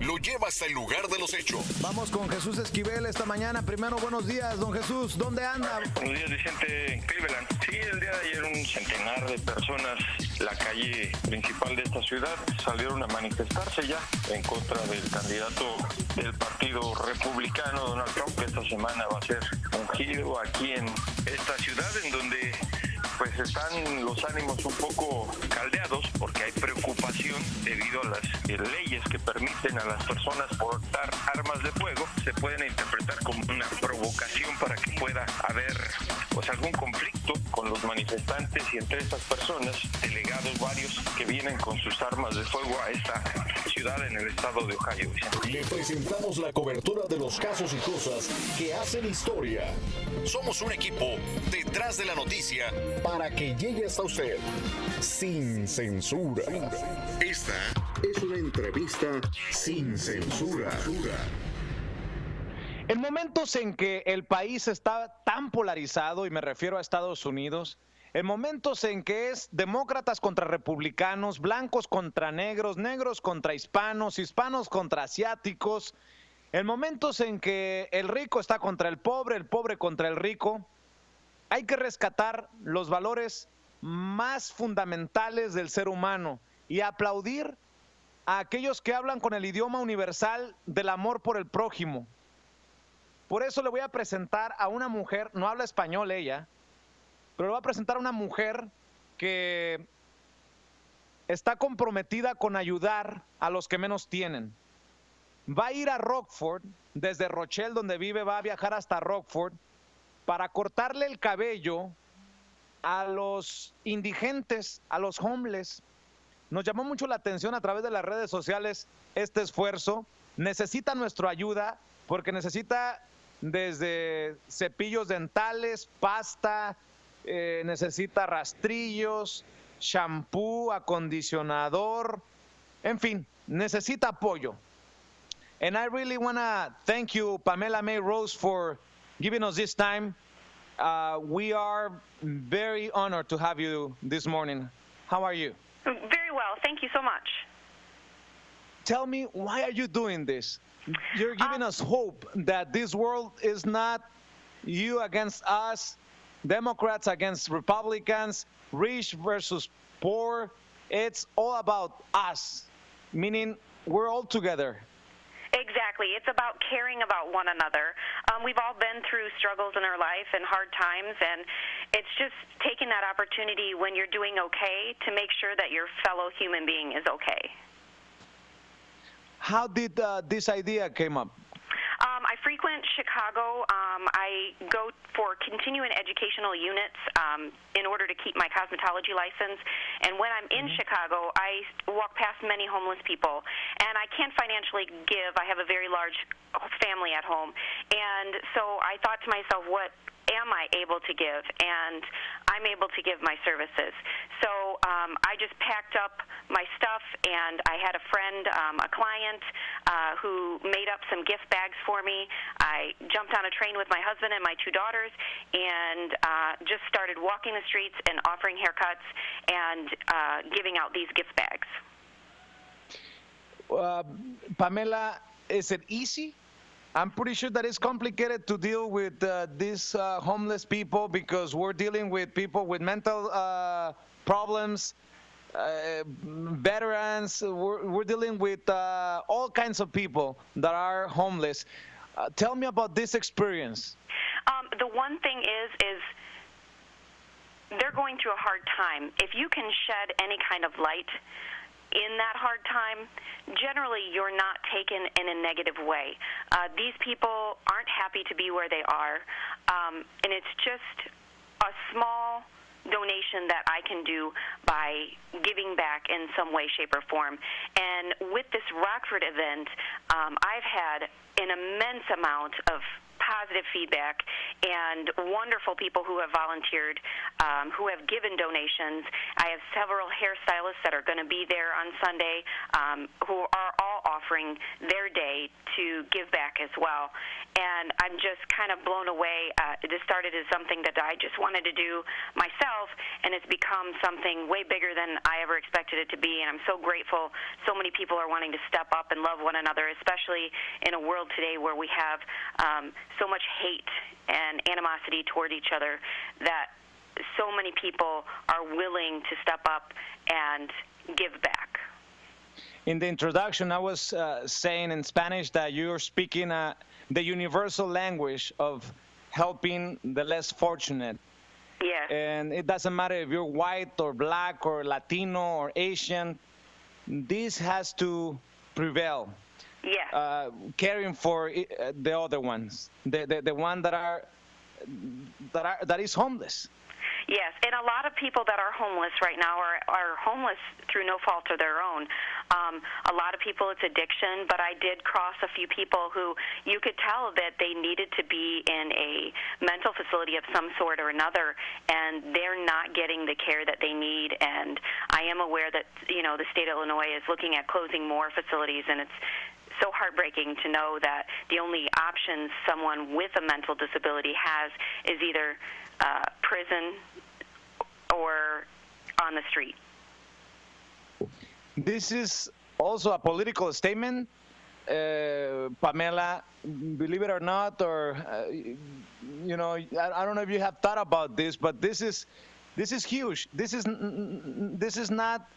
lo lleva hasta el lugar de los hechos. Vamos con Jesús Esquivel esta mañana. Primero, buenos días, don Jesús. ¿Dónde anda? Buenos días, Vicente, en Cleveland. Sí, el día de ayer un centenar de personas, la calle principal de esta ciudad, salieron a manifestarse ya en contra del candidato del Partido Republicano, Donald Trump, que esta semana va a ser ungido aquí en esta ciudad, en donde pues están los ánimos un poco caldeados porque hay preocupación debido a las leyes que permiten a las personas portar armas de fuego. Se pueden interpretar como una provocación para que pueda haber pues algún conflicto con los manifestantes, y entre estas personas, delegados varios que vienen con sus armas de fuego a esta ciudad en el estado de Ohio. Le presentamos la cobertura de los casos y cosas que hacen historia. Somos un equipo detrás de la noticia para que llegue hasta usted sin censura. Esta es una entrevista sin censura. En momentos en que el país está tan polarizado, y me refiero a Estados Unidos, en momentos en que es demócratas contra republicanos, blancos contra negros, negros contra hispanos, hispanos contra asiáticos, en momentos en que el rico está contra el pobre contra el rico, hay que rescatar los valores más fundamentales del ser humano y aplaudir a aquellos que hablan con el idioma universal del amor por el prójimo. Por eso le voy a presentar a una mujer, no habla español ella, pero le voy a presentar a una mujer que está comprometida con ayudar a los que menos tienen. Va a ir a Rockford, desde Rochelle, donde vive, va a viajar hasta Rockford para cortarle el cabello a los indigentes, a los homeless. Nos llamó mucho la atención a través de las redes sociales este esfuerzo. Necesita nuestra ayuda porque necesita desde cepillos dentales, pasta, necesita rastrillos, shampoo, acondicionador, en fin, necesita apoyo. And I really want to thank you, Pamela May Rose, for giving us this time. We are very honored to have you this morning. How are you? Very well. Thank you so much. Tell me, why are you doing this? You're giving us hope that this world is not you against us, Democrats against Republicans, rich versus poor. It's all about us, meaning we're all together. Exactly. It's about caring about one another. We've all been through struggles in our life and hard times, and it's just taking that opportunity when you're doing okay to make sure that your fellow human being is okay. How did this idea came up? I frequent Chicago. I go for continuing educational units in order to keep my cosmetology license. And when I'm in Chicago, I walk past many homeless people. And I can't financially give. I have a very large family at home. And so I thought to myself, what am I able to give? And I'm able to give my services. So I just packed up my stuff, and I had a friend, a client, who made up some gift bags for me. I jumped on a train with my husband and my two daughters and just started walking the streets and offering haircuts and giving out these gift bags. Pamela, is it easy? I'm pretty sure that it's complicated to deal with these homeless people because we're dealing with people with mental problems, veterans. We're dealing with all kinds of people that are homeless. Tell me about this experience. The one thing is they're going through a hard time. If you can shed any kind of light in that hard time, generally you're not taken in a negative way. These people aren't happy to be where they are, and it's just a small donation that I can do by giving back in some way, shape, or form. And with this Rockford event, I've had an immense amount of positive feedback and wonderful people who have volunteered, who have given donations. I have several hairstylists that are going to be there on Sunday, who are all offering their day to give back as well. And I'm just kind of blown away. This started as something that I just wanted to do myself, and it's become something way bigger than I ever expected it to be. And I'm so grateful so many people are wanting to step up and love one another, especially in a world today where we have so much hate and animosity toward each other, that so many people are willing to step up and give back. In the introduction, I was saying in Spanish that you're speaking the universal language of helping the less fortunate. Yes. And it doesn't matter if you're white or black or Latino or Asian. This has to prevail. Yes. Caring for the other ones, the one that is homeless. Yes, and a lot of people that are homeless right now are homeless through no fault of their own. A lot of people, it's addiction, but I did cross a few people who you could tell that they needed to be in a mental facility of some sort or another, and they're not getting the care that they need. And I am aware that, the state of Illinois is looking at closing more facilities, and it's so heartbreaking to know that the only options someone with a mental disability has is either prison or on the street. This is also a political statement, Pamela, believe it or not, or I don't know if you have thought about this, but this is huge. This is not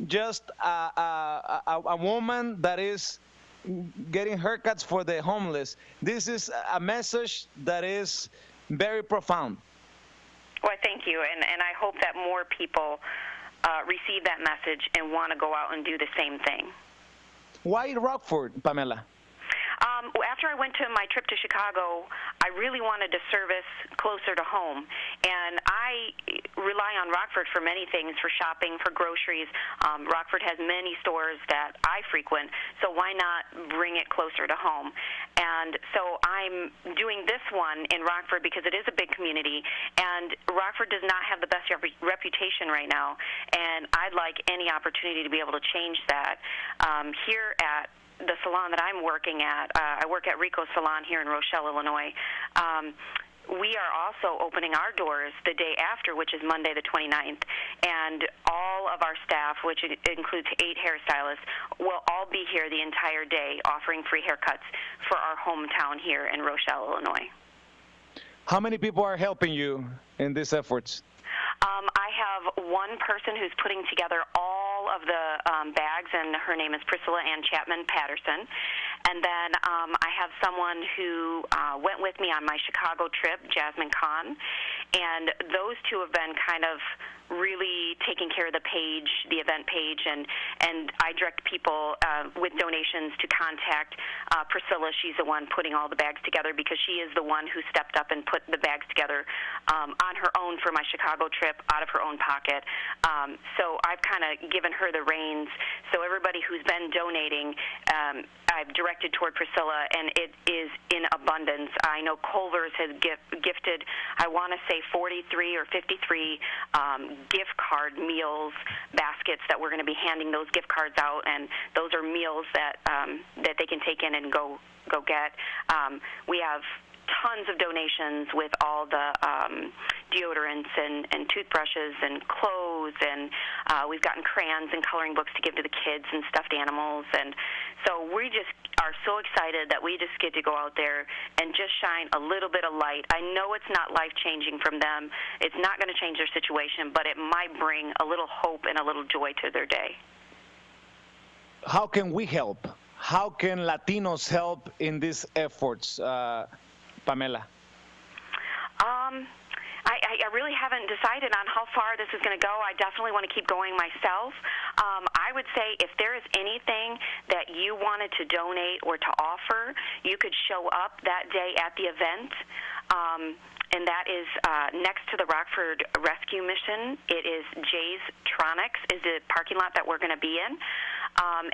just a woman that is getting haircuts for the homeless. This is a message that is very profound. Well, thank you, and I hope that more people receive that message and want to go out and do the same thing. Why Rockford, Pamela? After I went to my trip to Chicago, I really wanted to service closer to home, and I rely on Rockford for many things, for shopping, for groceries. Rockford has many stores that I frequent, so why not bring it closer to home? And so I'm doing this one in Rockford because it is a big community, and Rockford does not have the best reputation right now, and I'd like any opportunity to be able to change that. Here at the salon that I'm working at, I work at Rico's Salon here in Rochelle, Illinois. We are also opening our doors the day after, which is Monday the 29th, and all of our staff, which includes 8 hairstylists, will all be here the entire day offering free haircuts for our hometown here in Rochelle, Illinois. How many people are helping you in these efforts? I have one person who's putting together all of the bags, and her name is Priscilla Ann Chapman Patterson. And then I have someone who went with me on my Chicago trip, Jasmine Kahn. And those two have been kind of really taking care of the page, the event page, and I direct people with donations to contact Priscilla. She's the one putting all the bags together because she is the one who stepped up and put the bags together on her own for my Chicago trip out of her own pocket. So I've kind of given her the reins. So everybody who's been donating, I've directed toward Priscilla, and it is in abundance. I know Culver's has gifted, I want to say 43 or 53 gift card meals baskets that we're going to be handing those gift cards out, and those are meals that that they can take in and go get. We have tons of donations with all the deodorants and toothbrushes and clothes, and we've gotten crayons and coloring books to give to the kids and stuffed animals. And so we just are so excited that we just get to go out there and just shine a little bit of light. I know it's not life-changing from them. It's not going to change their situation, but it might bring a little hope and a little joy to their day. How can we help? How can Latinos help in these efforts, Pamela? I really haven't decided on how far this is going to go. I definitely want to keep going myself. I would say if there is anything that you wanted to donate or to offer, you could show up that day at the event. And that is next to the Rockford Rescue Mission. It is Jay's Tronics is the parking lot that we're going to be in.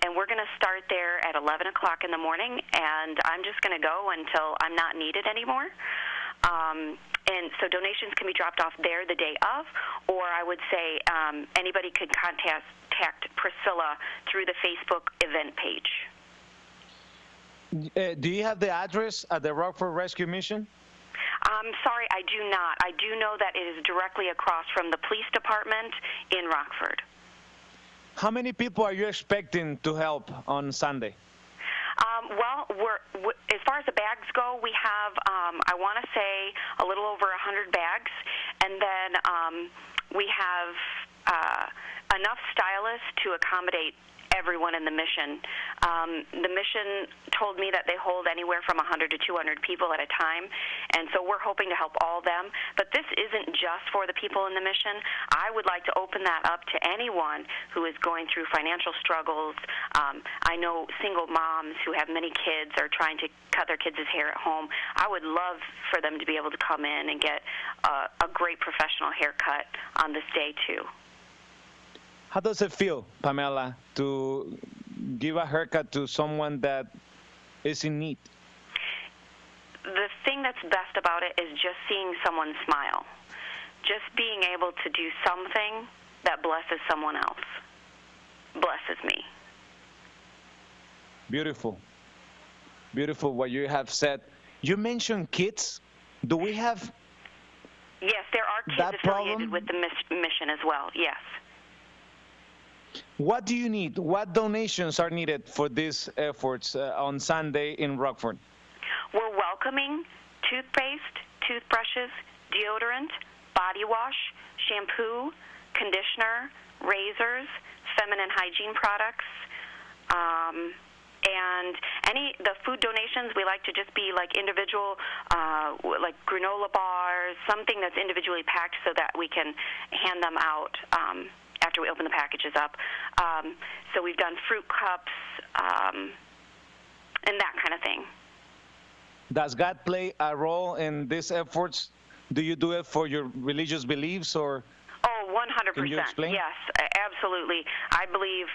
And we're going to start there at 11 o'clock in the morning, and I'm just going to go until I'm not needed anymore. And so donations can be dropped off there the day of, or I would say anybody could contact Priscilla through the Facebook event page. Do you have the address at the Rockford Rescue Mission? Sorry, I do not. I do know that it is directly across from the police department in Rockford. How many people are you expecting to help on Sunday? Well, as far as the bags go, we have, I want to say, a little over 100 bags. And then we have enough stylists to accommodate everyone in the mission. The mission told me that they hold anywhere from 100 to 200 people at a time, and so we're hoping to help all them. But this isn't just for the people in the mission. I would like to open that up to anyone who is going through financial struggles. I know single moms who have many kids are trying to cut their kids' hair at home. I would love for them to be able to come in and get a great professional haircut on this day, too. How does it feel, Pamela, to give a haircut to someone that is in need? The thing that's best about it is just seeing someone smile. Just being able to do something that blesses someone else. Blesses me. Beautiful. Beautiful what you have said. You mentioned kids. Do we have Yes, there are kids that affiliated problem? with the mission as well, yes. What do you need? What donations are needed for these efforts on Sunday in Rockford? We're welcoming toothpaste, toothbrushes, deodorant, body wash, shampoo, conditioner, razors, feminine hygiene products, and the food donations, we like to just be like individual, like granola bars, something that's individually packed so that we can hand them out after we open the packages up. So we've done fruit cups and that kind of thing. Does God play a role in these efforts? Do you do it for your religious beliefs or? Oh, 100%. Can you explain? Yes, absolutely. I believe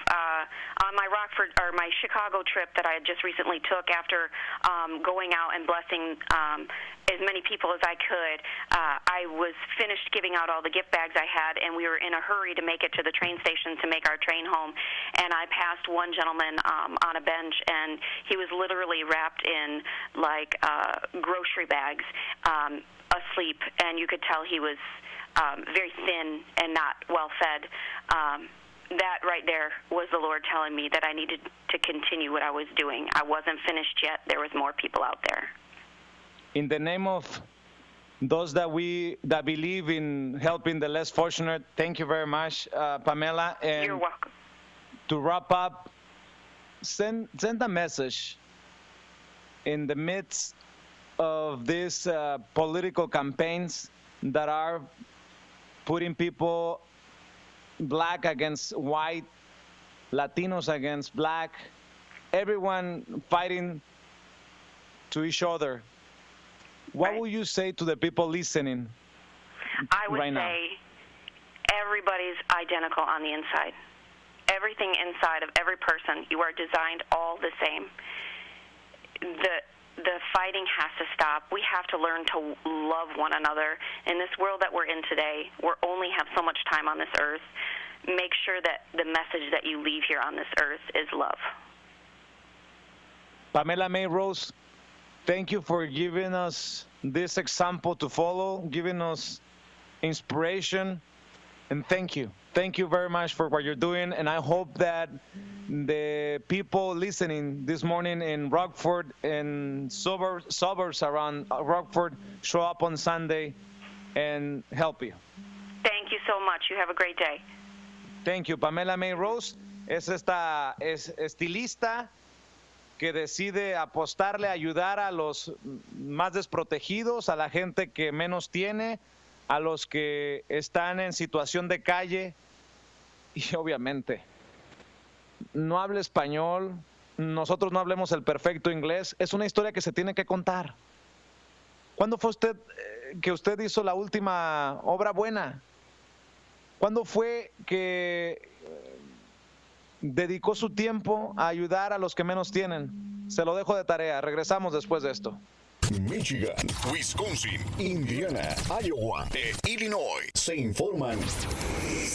on my Rockford or my Chicago trip that I just recently took after going out and blessing as many people as I could, I was finished giving out all the gift bags I had, and we were in a hurry to make it to the train station to make our train home. And I passed one gentleman on a bench, and he was literally wrapped in like grocery bags, asleep, and you could tell he was very thin and not well fed. That right there was the Lord telling me that I needed to continue what I was doing. I wasn't finished yet. There was more people out there. In the name of those that believe in helping the less fortunate, thank you very much, Pamela. And you're welcome. To wrap up, send a message in the midst of these political campaigns that are putting people black against white, Latinos against black, everyone fighting to each other. What Right. will you say to the people listening I would right now? say everybody's identical on the inside. Everything inside of every person, you are designed all the same. The fighting has to stop. We have to learn to love one another. In this world that we're in today, we only have so much time on this earth. Make sure that the message that you leave here on this earth is love. Pamela May Rose, thank you for giving us this example to follow, giving us inspiration, and thank you. Thank you very much for what you're doing, and I hope that the people listening this morning in Rockford and suburbs around Rockford show up on Sunday and help you. Thank you so much. You have a great day. Thank you. Pamela May Rose es estilista que decide apostarle a ayudar a los más desprotegidos, a la gente que menos tiene, a los que están en situación de calle y obviamente no habla español, nosotros no hablemos el perfecto inglés, es una historia que se tiene que contar. ¿Cuándo fue que usted hizo la última obra buena? ¿Cuándo fue que dedicó su tiempo a ayudar a los que menos tienen? Se lo dejo de tarea, regresamos después de esto. Michigan, Wisconsin, Indiana, Iowa e Illinois se informan